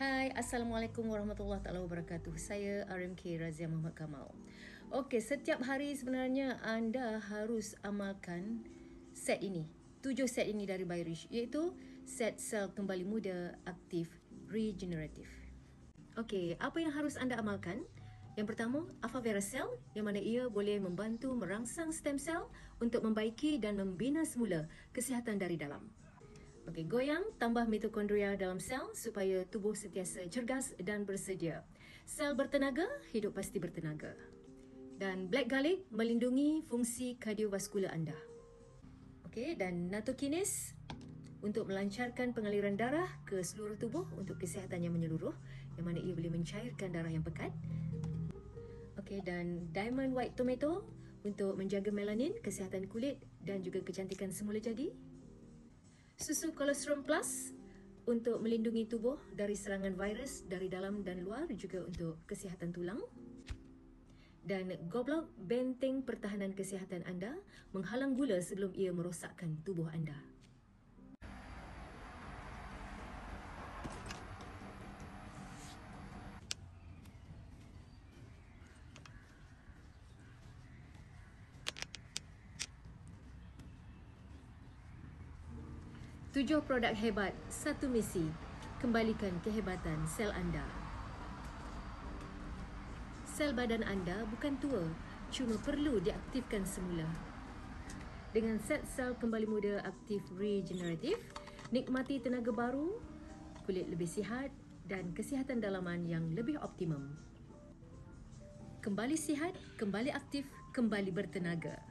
Hai, Assalamualaikum warahmatullahi taala wabarakatuh. Saya RMK Razia Muhammad Kamal. Okey, setiap hari sebenarnya anda harus amalkan set ini. 7 set ini dari Bayrich, iaitu set sel kembali muda aktif regeneratif. Okey, apa yang harus anda amalkan? Yang pertama, Afaveracel, yang mana ia boleh membantu merangsang stem sel untuk membaiki dan membina semula kesihatan dari dalam. Okey, goyang tambah mitokondria dalam sel supaya tubuh sentiasa cergas dan bersedia. Sel bertenaga, hidup pasti bertenaga. Dan black garlic melindungi fungsi kardiovaskular anda. Okey, dan nattokinase untuk melancarkan pengaliran darah ke seluruh tubuh untuk kesihatan yang menyeluruh, yang mana ia boleh mencairkan darah yang pekat. Okey, dan diamond white tomato untuk menjaga melanin, kesihatan kulit dan juga kecantikan semula jadi. Susu kolostrum plus untuk melindungi tubuh dari serangan virus dari dalam dan luar, juga untuk kesihatan tulang. Dan Goblok benteng pertahanan kesihatan anda, menghalang gula sebelum ia merosakkan tubuh anda. Tujuh produk hebat, satu misi, kembalikan kehebatan sel anda. Sel badan anda bukan tua, cuma perlu diaktifkan semula. Dengan set sel kembali muda aktif regeneratif, nikmati tenaga baru, kulit lebih sihat dan kesihatan dalaman yang lebih optimum. Kembali sihat, kembali aktif, kembali bertenaga.